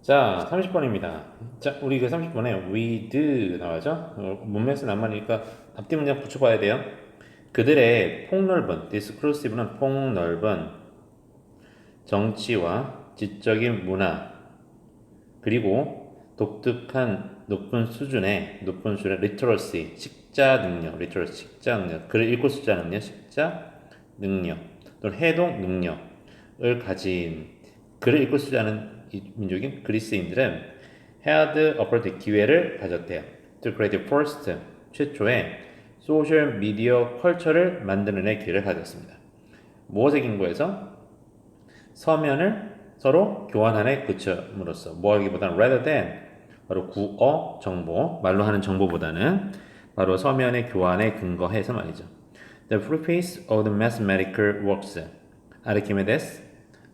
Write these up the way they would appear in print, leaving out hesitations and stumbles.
자, 30번입니다. 자, 우리 그 30번에 with 나와죠? 문맥에서 남아니까 앞뒤 문장 붙여봐야 돼요. 그들의 폭넓은, discursive는 폭넓은 정치와 지적인 문화, 그리고 독특한 높은 수준의 literacy, 식자 능력, literacy, 식자 능력, 글을 읽고 쓰지 않는 능력, 식자 능력, 또는 해독 능력을 가진 글을 읽고 쓰지 않은 이 민족인 그리스인들은 had opportunity, 기회를 가졌대요. To create first, 최초의 소셜 미디어 컬처를 만드는 기회를 가졌습니다. 무엇의 근거에서 서면을 서로 교환하는 그점으로써 뭐 하기보다는 rather than 바로 구어 정보 말로 하는 정보보다는 바로 서면의 교환에 근거해서 말이죠. The preface of the mathematical works 아르키메데스,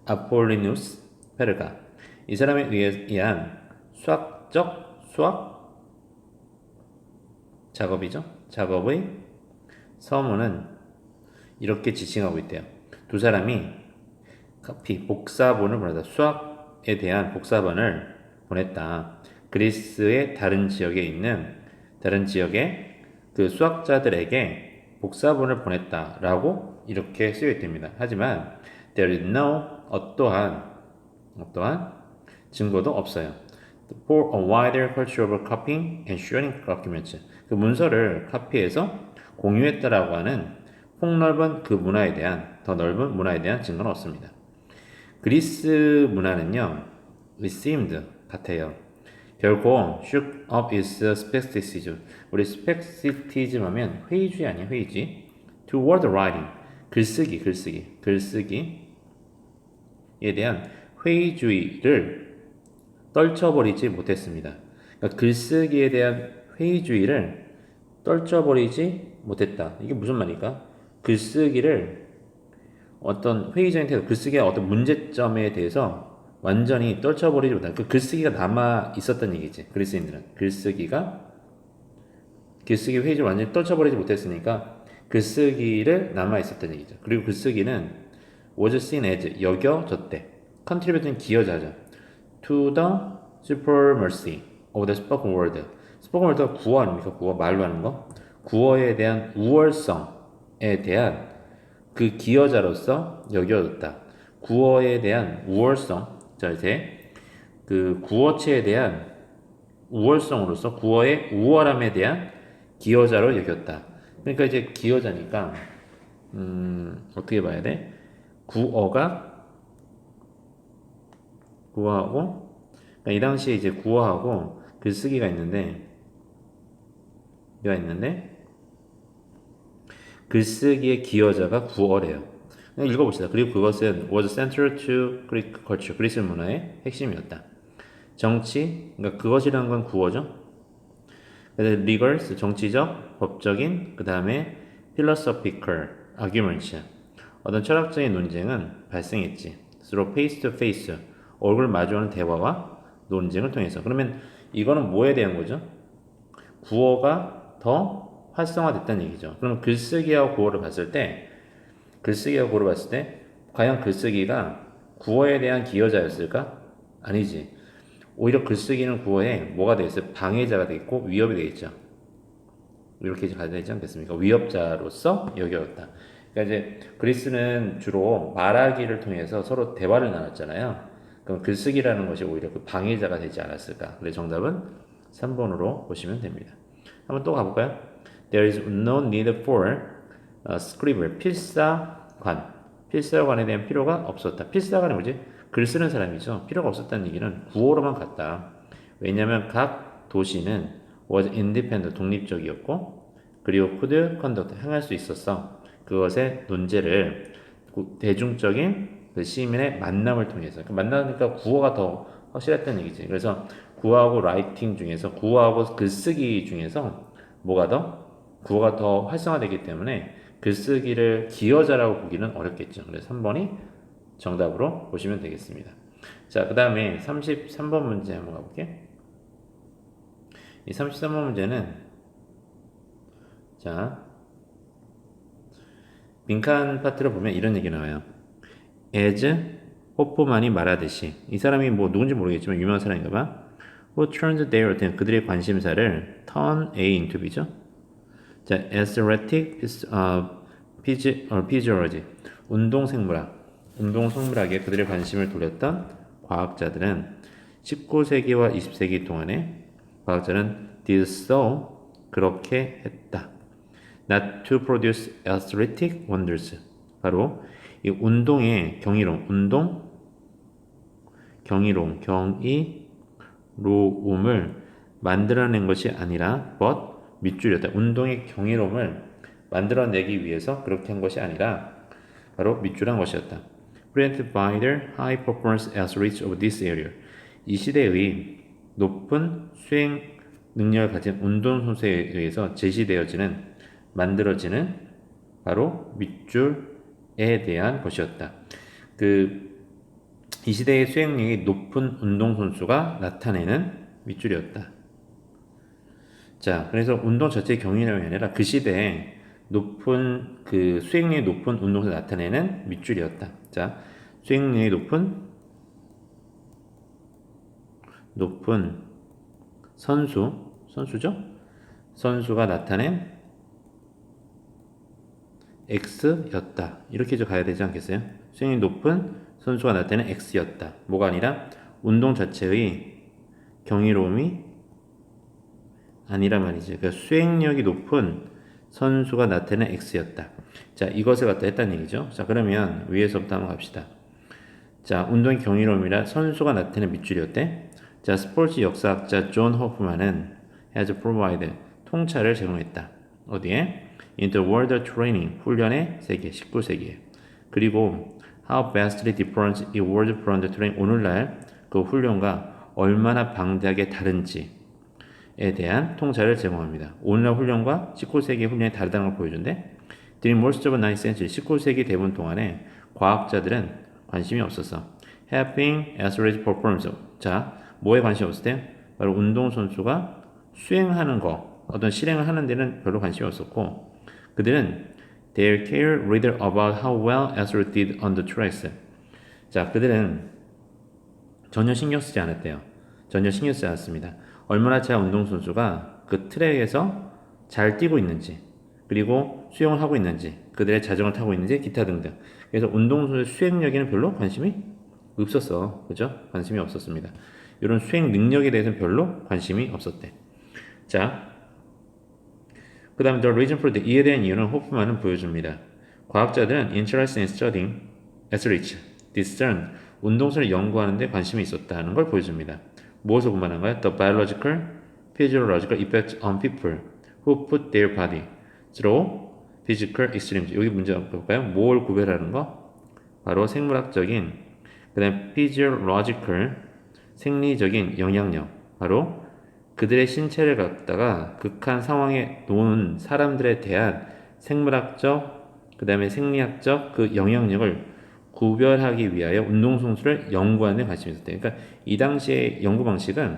아폴리누스, 페르가 이 사람에 의한 수학 작업이죠. 작업의 서문은 이렇게 지칭하고 있대요. 두 사람이 복사본을 보냈다. 수학에 대한 복사본을 보냈다. 그리스의 다른 지역의 그 수학자들에게 복사본을 보냈다라고 이렇게 쓰여 있답니다. 하지만 there is no 어떠한 증거도 없어요. For a wider culture of copying and sharing documents. 그 문서를 카피해서 공유했다라고 하는 폭넓은 그 문화에 대한 더 넓은 문화에 대한 증거는 없습니다. 그리스 문화는요, seemed 같아요. 결코 shook up its spectacism. 우리 spectacism 하면 회의주의 아니야, 회의주의. Toward writing. 글쓰기에 대한 회의주의를 떨쳐버리지 못했습니다. 그러니까 글쓰기에 대한 회의주의를 떨쳐버리지 못했다. 이게 무슨 말일까? 글쓰기를 어떤 회의적인 태도, 글쓰기의 어떤 문제점에 대해서 완전히 떨쳐버리지 못한 그 글쓰기가 남아 있었던 얘기지. 그리스인들은 글쓰기 회의를 완전히 떨쳐버리지 못했으니까 글쓰기를 남아 있었던 얘기죠. 그리고 글쓰기는 was seen as 여겨졌대. contributing 기여자죠. to the supremacy of the spoken word. spoken word가 구어 아닙니까? 구어 말로 하는 거. 구어에 대한 우월성에 대한 그 기여자로서 여겨졌다. 구어에 대한 우월성, 자 이제 그 구어체에 대한 우월성으로서 구어의 우월함에 대한 기여자로 여겼다. 그러니까 이제 기여자니까 어떻게 봐야 돼? 구어가 구어하고 그러니까 이 당시에 이제 구어하고 글쓰기가 있는데 글쓰기의 기여자가 구어래요. 읽어봅시다. 그리고 그것은 was central to Greek culture, 그리스 문화의 핵심이었다. 정치, 그러니까 그것이라는 건 구어죠. 그다음에 rigorous, 정치적, 법적인, 그 다음에 philosophical arguments, 어떤 철학적인 논쟁은 발생했지. through face to face, 얼굴 마주하는 대화와 논쟁을 통해서. 그러면 이거는 뭐에 대한 거죠? 구어가 더 활성화됐다는 얘기죠. 그러면 글쓰기하고 구어를 봤을 때, 과연 글쓰기가 구어에 대한 기여자였을까? 아니지. 오히려 글쓰기는 구어에 뭐가 되겠어요? 방해자가 되겠고 위협이 되겠죠. 이렇게 가야 되지 않겠습니까? 위협자로서 여겨졌다. 그러니까 이제 그리스는 주로 말하기를 통해서 서로 대화를 나눴잖아요. 그럼 글쓰기라는 것이 오히려 그 방해자가 되지 않았을까? 그래서 정답은 3번으로 보시면 됩니다. 한번 또 가볼까요? There is no need for a scribe, 필사관에 대한 필요가 없었다. 필사관이 뭐지? 글 쓰는 사람이죠. 필요가 없었다는 얘기는 구어로만 갔다. 왜냐하면 각 도시는 was independent, 독립적이었고, 그리고 could conduct, 행할 수 있었어. 그것의 논제를 대중적인 그 시민의 만남을 통해서. 만나니까 구어가 더 확실했다는 얘기지. 그래서 구어하고 라이팅 중에서, 구어하고 글쓰기 중에서 구어가 더 활성화되기 때문에 글쓰기를 기여자라고 보기는 어렵겠죠. 그래서 3번이 정답으로 보시면 되겠습니다. 자, 그 다음에 33번 문제 한번 가볼게요. 이 33번 문제는, 자, 빈칸 파트를 보면 이런 얘기 나와요. as 호프만이 말하듯이 이 사람이 뭐 누군지 모르겠지만 유명한 사람인가 봐. Who turned their attention 그들의 관심사를 turn A into B죠. 자, athletic physiology 운동생물학에 그들의 관심을 돌렸던 과학자들은 19세기와 20세기 동안에 과학자는 did so 그렇게 했다. Not to produce athletic wonders 바로 이 운동의 경이로움을 만들어낸 것이 아니라 but 밑줄이었다. 운동의 경이로움을 만들어내기 위해서 그렇게 한 것이 아니라 바로 밑줄한 것이었다. Presented by their high performance athletes of this area. 이 시대의 높은 수행 능력을 가진 운동선수에 의해서 만들어지는 바로 밑줄에 대한 것이었다. 이 시대의 수행력이 높은 운동선수가 나타내는 밑줄이었다. 자, 그래서 운동 자체의 경이로움이 아니라 그 시대에 수행력이 높은 운동선수가 나타내는 밑줄이었다. 자, 수행력이 높은 선수죠? 선수가 나타낸 X였다. 이렇게 가야 되지 않겠어요? 수행력이 높은 선수가 나타낸 X였다. 뭐가 아니라 운동 자체의 경이로움이 아니란 말이죠. 그러니까 수행력이 높은 선수가 나타낸 X였다. 자, 이것을 갖다 했다는 얘기죠. 자, 그러면 위에서부터 한번 갑시다. 자, 운동의 경이로움이라 선수가 나타낸 밑줄이었대. 자, 스포츠 역사학자 존 호프만은 has provided 통찰을 제공했다. 어디에? In the world of training 훈련의 세계 19세기에. 그리고 how vastly different the world from the training 오늘날 그 훈련과 얼마나 방대하게 다른지에 대한 통찰을 제공합니다. 오늘날 훈련과 19세기 훈련이 다르다는 걸 보여준대. During most of the 9th century 19세기 대부분 동안에 과학자들은 관심이 없었어. Helping athletic performance. 자, 뭐에 관심이 없을 때? 바로 운동선수가 수행하는 거, 어떤 실행을 하는 데는 별로 관심이 없었고 그들은 They care rather about how well athletes did on the tracks. 자, 그들은 전혀 신경 쓰지 않았대요. 전혀 신경 쓰지 않았습니다. 얼마나 잘 운동선수가 그 트랙에서 잘 뛰고 있는지, 그리고 수영을 하고 있는지, 그들의 자전거를 타고 있는지, 기타 등등. 그래서 운동선수의 수행력에는 별로 관심이 없었어. 그죠? 관심이 없었습니다. 이런 수행 능력에 대해서는 별로 관심이 없었대. 자, 그 다음에 the reason for the 이에 대한 이유는 호프만은 보여줍니다. 과학자들은 interested in studying athletes, discern 운동선을 연구하는 데 관심이 있었다는 걸 보여줍니다. 무엇을 구만한가요? The biological, physiological effects on people who put their body through physical extremes. 여기 문제 볼까요? 뭘 구별하는 거? 바로 생물학적인, 그 다음에 physiological, 생리적인 영향력. 바로 그들의 신체를 갖다가 극한 상황에 놓은 사람들에 대한 생물학적, 그 다음에 생리학적 그 영향력을 구별하기 위하여 운동선수를 연구하는 데 관심이 있었대요. 그러니까 이 당시의 연구 방식은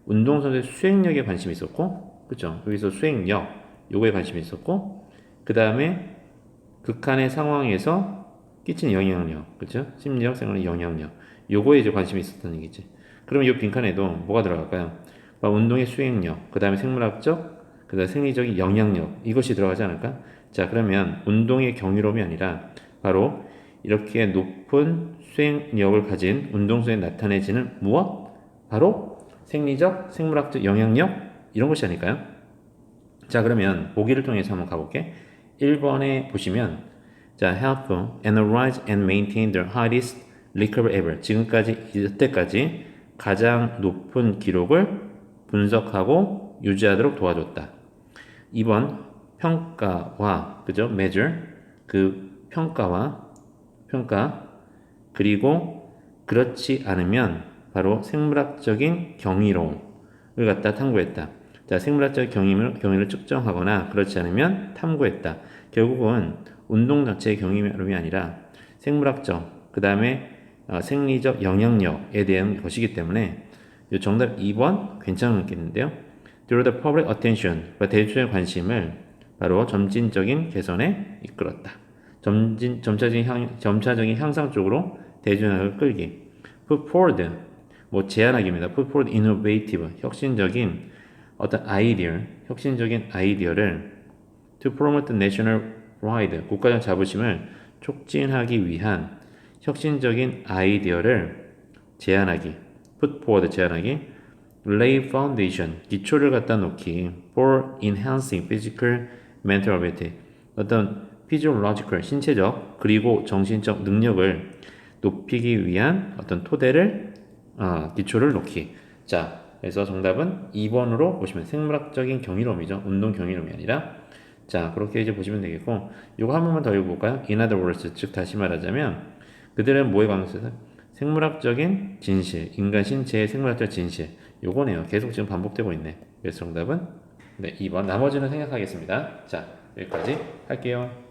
운동선수의 수행력에 관심이 있었고, 그렇죠? 여기서 수행력, 요거에 관심이 있었고, 그 다음에 극한의 상황에서 끼치는 영향력, 그렇죠? 심리적, 생활의 영향력, 요거에 이제 관심이 있었다는 얘기지. 그럼 이 빈칸에도 뭐가 들어갈까요? 운동의 수행력, 그 다음에 생물학적, 그 다음에 생리적인 영향력, 이것이 들어가지 않을까? 자, 그러면 운동의 경이로움이 아니라 바로 이렇게 높은 수행력을 가진 운동선수에 나타내지는 무엇? 바로 생리적, 생물학적 영향력, 이런 것이 아닐까요? 자, 그러면 보기를 통해서 한번 가볼게. 1번에 보시면 자, help analyze and maintain the highest recovery ever. 지금까지 이때까지 가장 높은 기록을 분석하고 유지하도록 도와줬다. 2번 평가와 그죠? measure 그 평가 그리고 그렇지 않으면 바로 생물학적인 경이로움을 갖다 탐구했다. 자, 생물학적 경이를 측정하거나 그렇지 않으면 탐구했다. 결국은 운동 자체의 경이로움이 아니라 생물학적 그 다음에 생리적 영향력에 대한 것이기 때문에 정답 2번 괜찮겠는데요. Draw the public attention, 대중의 관심을 바로 점진적인 개선에 이끌었다. 점차적인 향상 쪽으로 대중학을 끌기. put forward, 뭐 제안하기입니다. put forward innovative, 혁신적인 어떤 아이디어, 혁신적인 아이디어를 to promote national pride, 국가적 자부심을 촉진하기 위한 혁신적인 아이디어를 제안하기. put forward, 제안하기. lay foundation, 기초를 갖다 놓기. for enhancing physical, mental ability, 어떤 physiological, 신체적 그리고 정신적 능력을 높이기 위한 어떤 토대를 기초를 놓기. 자, 그래서 정답은 2번으로 보시면 생물학적인 경이로움이죠. 운동 경이로움이 아니라. 자, 그렇게 이제 보시면 되겠고, 이거 한 번만 더 읽어볼까요? In other words, 즉 다시 말하자면 그들은 뭐에 관해서 생물학적인 진실, 인간 신체의 생물학적 진실. 요거네요. 계속 지금 반복되고 있네. 그래서 정답은 네, 2번. 나머지는 생략하겠습니다. 자, 여기까지 할게요.